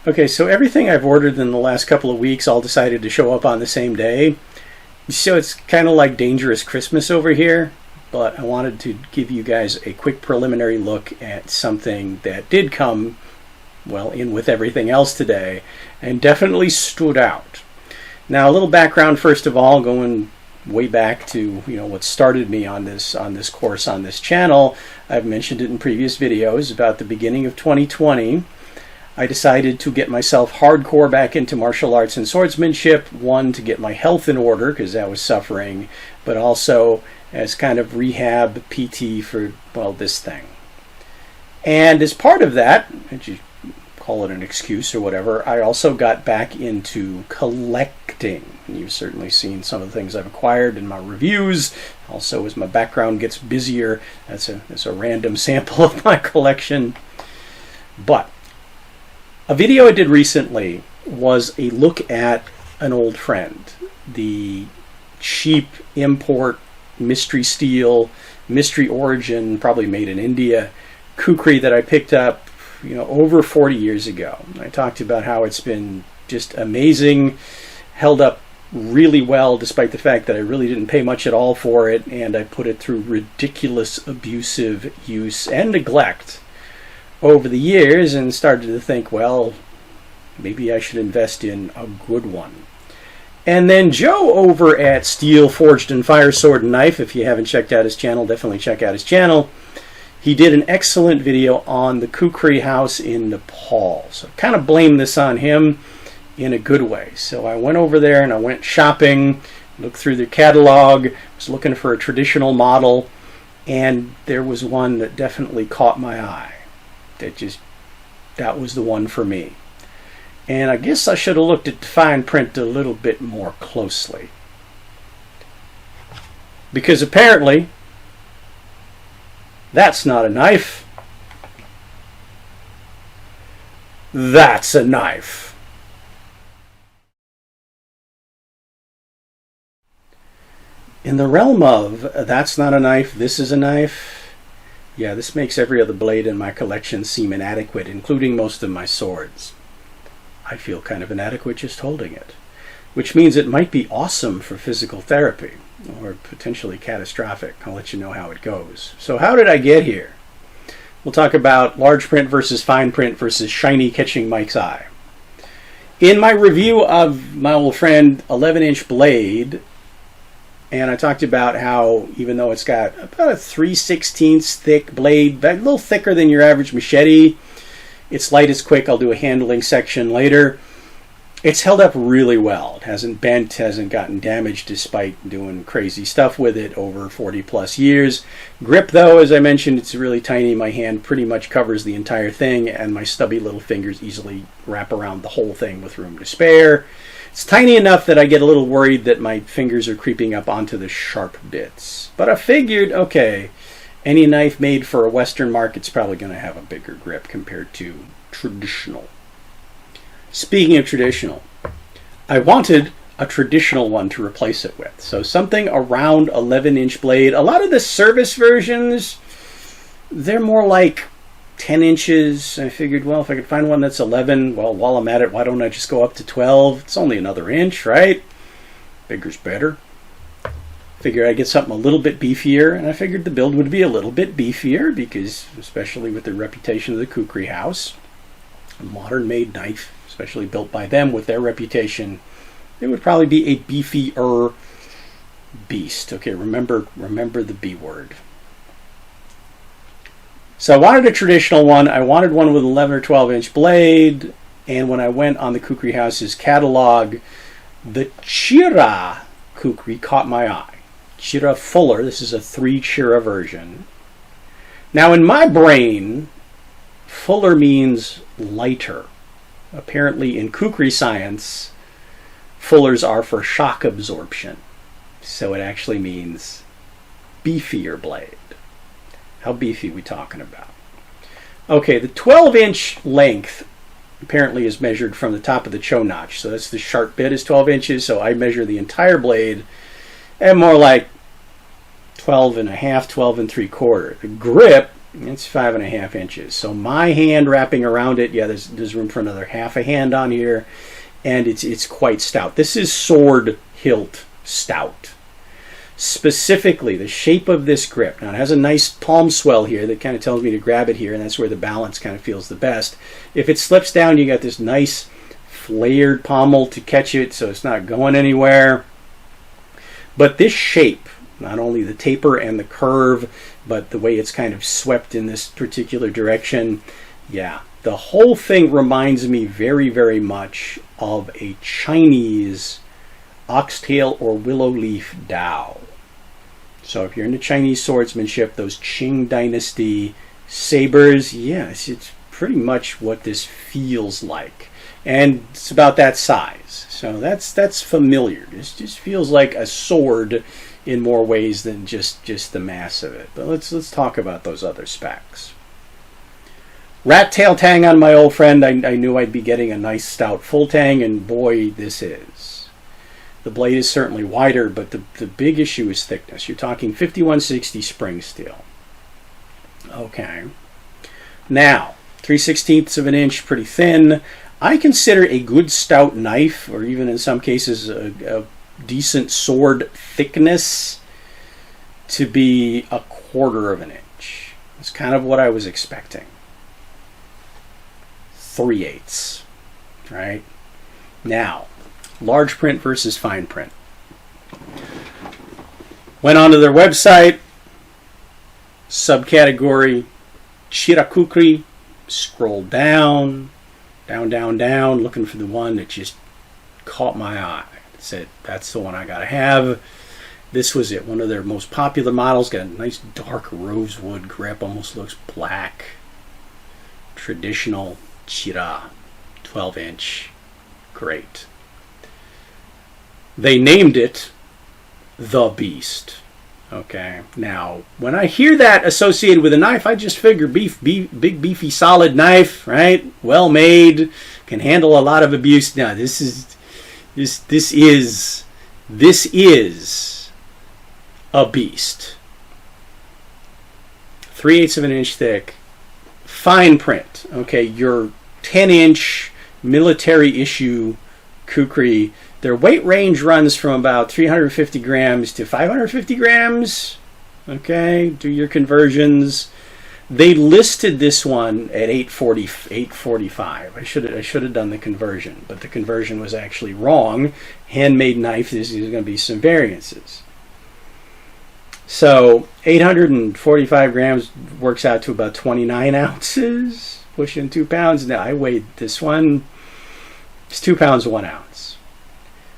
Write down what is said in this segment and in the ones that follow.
Okay, so everything I've ordered in the last couple of weeks all decided to show up on the same day. So it's kind of like Dangerous Christmas over here, but I wanted to give you guys a quick preliminary look at something that did come, well, in with everything else today, and definitely stood out. Now, a little background first of all, going way back to what started me on this course on this channel. I've mentioned it in previous videos. About the beginning of 2020, I decided to get myself hardcore back into martial arts and swordsmanship. One, to get my health in order because I was suffering, but also as kind of rehab PT for, well, this thing. And as part of that, if you call it an excuse or whatever, I also got back into collecting. And you've certainly seen some of the things I've acquired in my reviews. Also, as my background gets busier, that's a random sample of my collection. But a video I did recently was a look at an old friend, the cheap import mystery steel, mystery origin, probably made in India, Kukri that I picked up over 40 years ago. I talked about how it's been just amazing, held up really well despite the fact that I really didn't pay much at all for it, and I put it through ridiculous abusive use and neglect over the years, and started to think, well, maybe I should invest in a good one. And then Joe over at Steel Forged and Fire Sword and Knife, if you haven't checked out his channel, definitely check out his channel. He did an excellent video on the Khukuri House in Nepal. So I kind of blame this on him in a good way. So I went over there and I went shopping, looked through their catalog, was looking for a traditional model, and there was one that definitely caught my eye. That was the one for me. And I guess I should have looked at the fine print a little bit more closely. Because apparently, that's not a knife. That's a knife. In the realm of that's not a knife, this is a knife, yeah, this makes every other blade in my collection seem inadequate, including most of my swords. I feel kind of inadequate just holding it, which means it might be awesome for physical therapy, or potentially catastrophic. I'll let you know how it goes. So how did I get here? We'll talk about large print versus fine print versus shiny catching Mike's eye. In my review of my old friend 11-inch blade, and I talked about how even though it's got about a 3/16 thick blade, a little thicker than your average machete, it's light, it's quick. I'll do a handling section later. It's held up really well. It hasn't bent, hasn't gotten damaged despite doing crazy stuff with it over 40 plus years. Grip though, as I mentioned, it's really tiny. My hand pretty much covers the entire thing, and my stubby little fingers easily wrap around the whole thing with room to spare. It's tiny enough that I get a little worried that my fingers are creeping up onto the sharp bits. But I figured, okay, any knife made for a Western market's probably going to have a bigger grip compared to traditional. Speaking of traditional, I wanted a traditional one to replace it with. So something around 11-inch blade. A lot of the service versions, they're more like 10 inches. I figured, well, if I could find one that's 11, well, while I'm at it, why don't I just go up to 12? It's only another inch, right? Bigger's better. Figured I'd get something a little bit beefier, and I figured the build would be a little bit beefier because, especially with the reputation of the Khukri House, a modern-made knife, especially built by them with their reputation, it would probably be a beefier beast. Okay, remember the B word. So I wanted a traditional one. I wanted one with 11 or 12-inch blade, and when I went on the Khukri House's catalog, the Chira Kukri caught my eye. Chira Fuller, this is a 3 Chira version. Now in my brain, Fuller means lighter. Apparently in Kukri science, Fullers are for shock absorption. So it actually means beefier blade. How beefy are we talking about? Okay, the 12-inch length apparently is measured from the top of the chow notch. So that's the sharp bit is 12 inches. So I measure the entire blade at more like 12 and a half, 12 and 3/4. The grip It's 5.5 inches. So my hand wrapping around it, yeah, there's room for another half a hand on here, and it's quite stout. This is sword hilt stout. Specifically, the shape of this grip. Now, it has a nice palm swell here that kind of tells me to grab it here, and that's where the balance kind of feels the best. If it slips down, you got this nice flared pommel to catch it, so it's not going anywhere. But this shape, not only the taper and the curve, but the way it's kind of swept in this particular direction, yeah, the whole thing reminds me very, very much of a Chinese oxtail or willow leaf dao. So if you're into Chinese swordsmanship, those Qing dynasty sabers, yes, it's pretty much what this feels like. And it's about that size. So that's familiar. This just feels like a sword in more ways than just the mass of it. But let's talk about those other specs. Rat tail tang on my old friend. I knew I'd be getting a nice stout full tang, and boy, this is. The blade is certainly wider, but the big issue is thickness. You're talking 5160 spring steel. Okay. Now, 3/16 of an inch, pretty thin. I consider a good stout knife, or even in some cases a decent sword thickness, to be 1/4 of an inch. That's kind of what I was expecting. 3/8, right? Now, large print versus fine print. Went onto their website, subcategory Kukri, scrolled down, looking for the one that just caught my eye. Said, that's the one I gotta have. This was it. One of their most popular models. Got a nice dark rosewood grip, almost looks black. Traditional Chira, 12-inch. Great. They named it the Beast. Okay. Now, when I hear that associated with a knife, I just figure big, beefy, solid knife, right? Well made, can handle a lot of abuse. Now, this is a beast. 3/8 of an inch thick, fine print. Okay, your 10-inch military issue Kukri. Their weight range runs from about 350 grams to 550 grams. Okay, do your conversions. They listed this one at 845. I should have done the conversion, but the conversion was actually wrong. Handmade knife, there's going to be some variances. So 845 grams works out to about 29 ounces, pushing 2 pounds. Now I weighed this one. It's 2 pounds 1 ounce.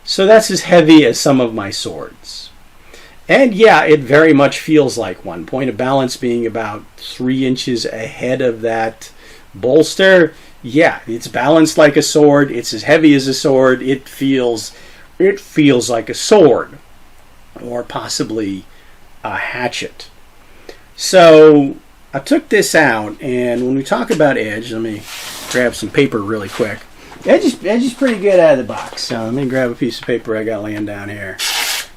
So that's as heavy as some of my swords. And yeah, it very much feels like one. Point of balance being about 3 inches ahead of that bolster. Yeah, it's balanced like a sword. It's as heavy as a sword. It feels like a sword, or possibly a hatchet. So I took this out, and when we talk about edge, let me grab some paper really quick. Edge is pretty good out of the box. So let me grab a piece of paper I got laying down here.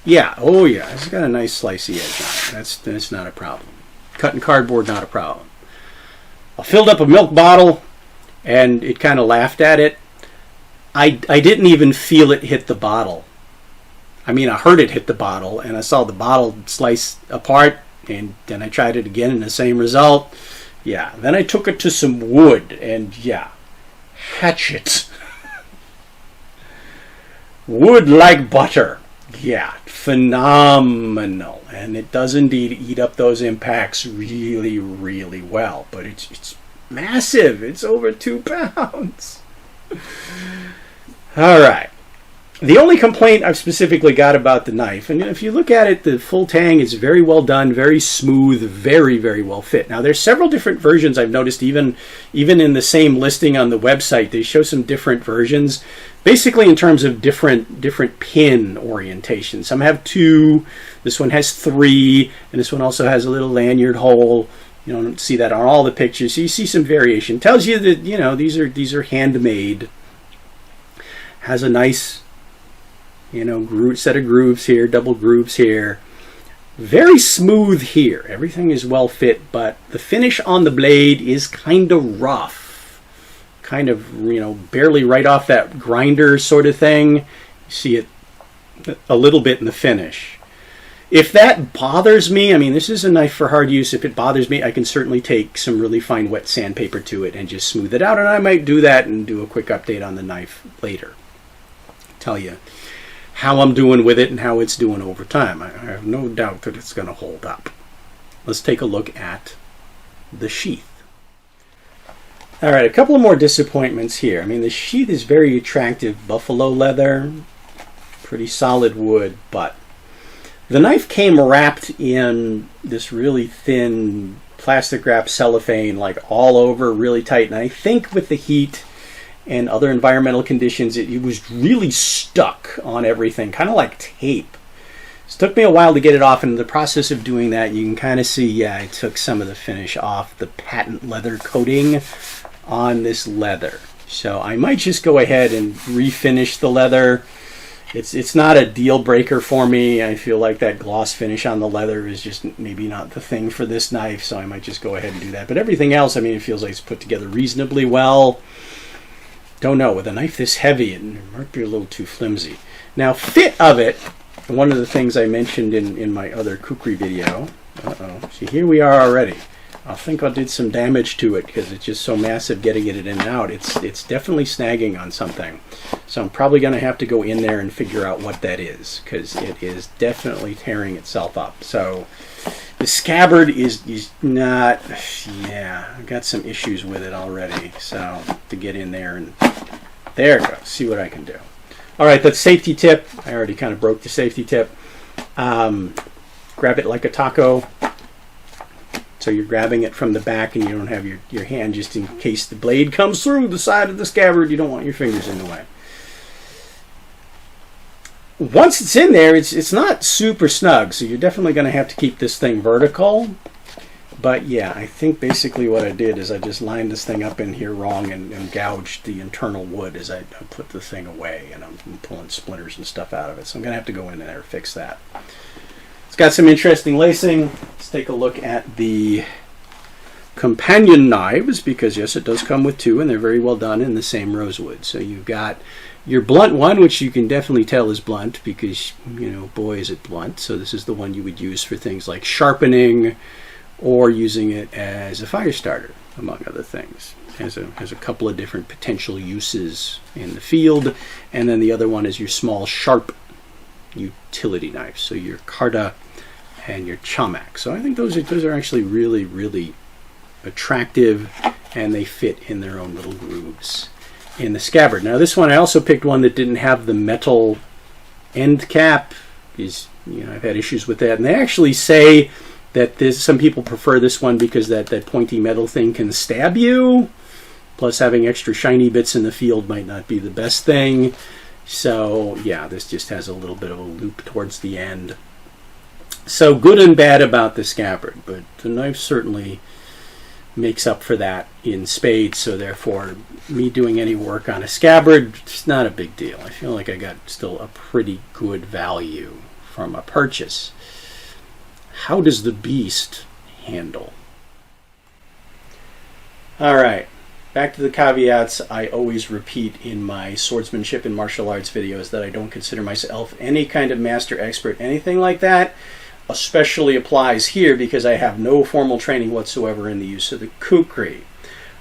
Yeah, oh yeah, it's got a nice slicey edge on it. That's not a problem. Cutting cardboard, not a problem. I filled up a milk bottle, and it kind of laughed at it. I didn't even feel it hit the bottle. I mean, I heard it hit the bottle, and I saw the bottle slice apart, and then I tried it again, and the same result. Yeah, then I took it to some wood, and yeah, hatchet. Wood like butter. Yeah, phenomenal. And it does indeed eat up those impacts really, really well. But it's massive. It's over 2 pounds. All right. The only complaint I've specifically got about the knife, and if you look at it, the full tang is very well done, very smooth, very, very well fit. Now, there's several different versions I've noticed, even in the same listing on the website. They show some different versions, basically in terms of different pin orientation. Some have 2, this one has 3, and this one also has a little lanyard hole. You don't see that on all the pictures, so you see some variation. It tells you that, these are handmade. Has a nice, set of grooves here, double grooves here. Very smooth here. Everything is well fit, but the finish on the blade is kind of rough. Kind of, you know, barely right off that grinder sort of thing. You see it a little bit in the finish. If that bothers me, I mean, this is a knife for hard use. If it bothers me, I can certainly take some really fine wet sandpaper to it and just smooth it out. And I might do that and do a quick update on the knife later. Tell you how I'm doing with it and how it's doing over time. I have no doubt that it's going to hold up. Let's take a look at the sheath. All right, a couple of more disappointments here. I mean, the sheath is very attractive buffalo leather, pretty solid wood, but the knife came wrapped in this really thin plastic wrap cellophane, like all over, really tight. And I think with the heat and other environmental conditions, it was really stuck on everything, kind of like tape. It took me a while to get it off, and in the process of doing that, you can kind of see, yeah, I took some of the finish off the patent leather coating on this leather. So I might just go ahead and refinish the leather. It's not a deal breaker for me. I feel like that gloss finish on the leather is just maybe not the thing for this knife, so I might just go ahead and do that. But everything else, I mean, it feels like it's put together reasonably well. Don't know, with a knife this heavy, it might be a little too flimsy. Now, fit of it, one of the things I mentioned in my other Kukri video. See, here we are already. I think I did some damage to it because it's just so massive getting it in and out. It's definitely snagging on something. So I'm probably going to have to go in there and figure out what that is, because it is definitely tearing itself up. So the scabbard is not, yeah, I've got some issues with it already. So to get in there and there it goes, see what I can do. All right, that's safety tip. I already kind of broke the safety tip. Grab it like a taco. So you're grabbing it from the back and you don't have your hand, just in case the blade comes through the side of the scabbard. You don't want your fingers in the way. Once it's in there, it's not super snug, so you're definitely going to have to keep this thing vertical. But yeah, I think basically what I did is I just lined this thing up in here wrong and gouged the internal wood as I put the thing away, and I'm pulling splinters and stuff out of it. So I'm going to have to go in there and fix that. It's got some interesting lacing. Let's take a look at the companion knives, because yes, it does come with two, and they're very well done in the same rosewood. So you've got your blunt one, which you can definitely tell is blunt because, you know, boy, is it blunt. So this is the one you would use for things like sharpening or using it as a fire starter, among other things. Has a couple of different potential uses in the field. And then the other one is your small, sharp utility knives. So your Carta and your Chamak. So I think those are actually really, really attractive, and they fit in their own little grooves in the scabbard. Now this one, I also picked one that didn't have the metal end cap, because, you know, I've had issues with that. And they actually say that some people prefer this one because that pointy metal thing can stab you. Plus having extra shiny bits in the field might not be the best thing. So yeah, this just has a little bit of a loop towards the end. So good and bad about the scabbard, but the knife certainly makes up for that in spades. So therefore, me doing any work on a scabbard, it's not a big deal. I feel like I got still a pretty good value from a purchase. How does the beast handle? All right. Back to the caveats I always repeat in my swordsmanship and martial arts videos, that I don't consider myself any kind of master expert, anything like that. Especially applies here because I have no formal training whatsoever in the use of the Kukri.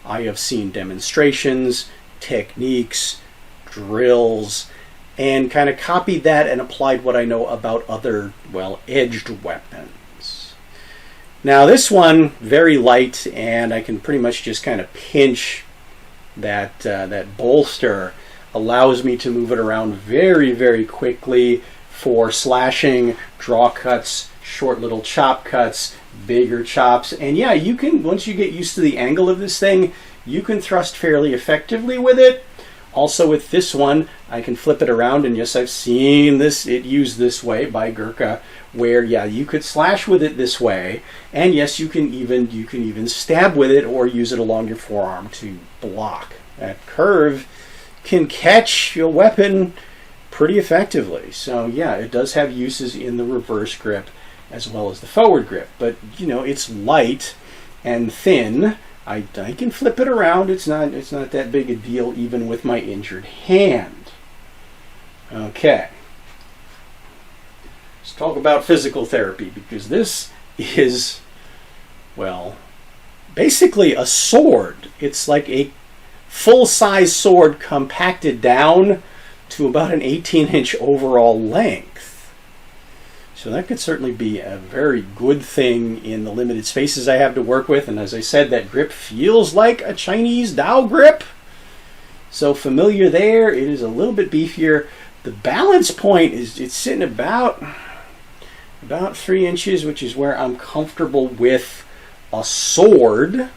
I have seen demonstrations, techniques, drills, and kind of copied that and applied what I know about other, well, edged weapons. Now this one, very light, and I can pretty much just kind of pinch that bolster. Allows me to move it around very, very quickly for slashing, draw cuts, short little chop cuts, bigger chops. And yeah, you can, once you get used to the angle of this thing, you can thrust fairly effectively with it. Also with this one, I can flip it around, and yes, I've seen it used this way by Gurkha, where yeah, you could slash with it this way, and yes, you can even stab with it or use it along your forearm to block. That curve can catch your weapon pretty effectively. So yeah, it does have uses in the reverse grip as well as the forward grip. But you know, it's light and thin. I can flip it around. It's not that big a deal even with my injured hand. Okay. Let's talk about physical therapy, because this is, well, basically a sword. It's like a full-size sword compacted down to about an 18-inch overall length. So that could certainly be a very good thing in the limited spaces I have to work with. And as I said, that grip feels like a Chinese Dao grip. So familiar there. It is a little bit beefier. The balance point is, it's sitting about 3 inches, which is where I'm comfortable with a sword.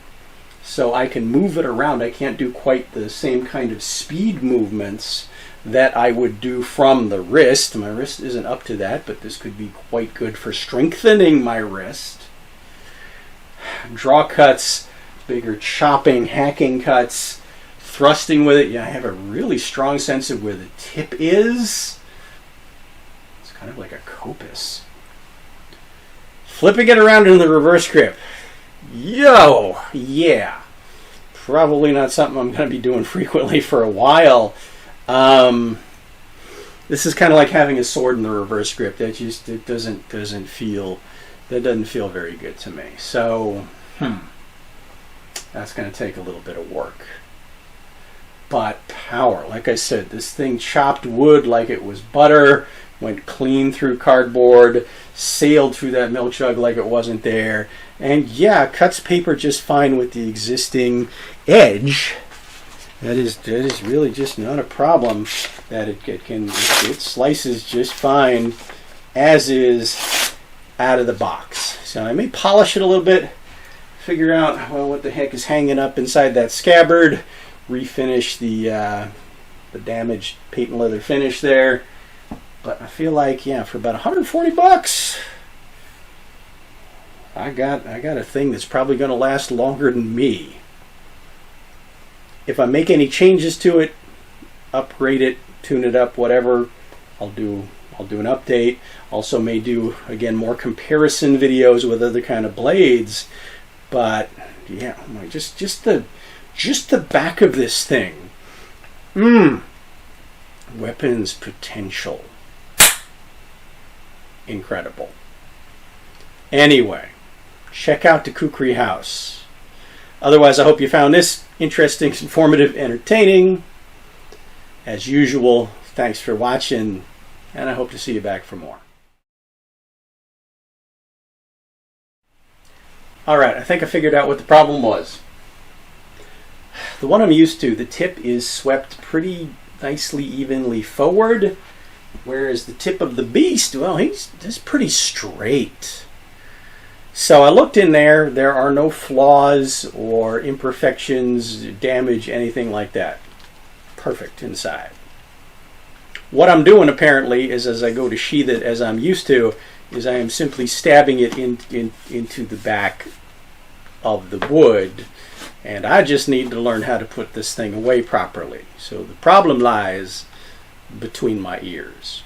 So I can move it around. I can't do quite the same kind of speed movements that I would do from the wrist. My wrist isn't up to that, but this could be quite good for strengthening my wrist. Draw cuts, bigger chopping, hacking cuts, thrusting with it. Yeah, I have a really strong sense of where the tip is. It's kind of like a copus. Flipping it around in the reverse grip. Yo, yeah. Probably not something I'm going to be doing frequently for a while. This is kind of like having a sword in the reverse grip. That just, it doesn't feel very good to me. So, that's going to take a little bit of work. But power, like I said, this thing chopped wood like it was butter, went clean through cardboard, sailed through that milk jug like it wasn't there, and yeah, cuts paper just fine with the existing edge. That is really just not a problem. That it slices just fine as is out of the box. So I may polish it a little bit, figure out, well, what the heck is hanging up inside that scabbard, refinish the damaged patent leather finish there. But I feel like, yeah, for about $140, I got a thing that's probably going to last longer than me. If I make any changes to it, upgrade it, tune it up, whatever, I'll do an update. Also may do, again, more comparison videos with other kind of blades. But yeah, just the back of this thing. Weapons potential. Incredible. Anyway, check out the Khukuri House. Otherwise, I hope you found this interesting, informative, entertaining. As usual, thanks for watching, and I hope to see you back for more. Alright, I think I figured out what the problem was. The one I'm used to, the tip is swept pretty nicely, evenly forward, whereas the tip of the beast, well, he's pretty straight. So I looked in there. There are no flaws or imperfections, damage, anything like that. Perfect inside. What I'm doing apparently is, as I go to sheath it as I'm used to, is I am simply stabbing it into the back of the wood. And I just need to learn how to put this thing away properly. So the problem lies between my ears.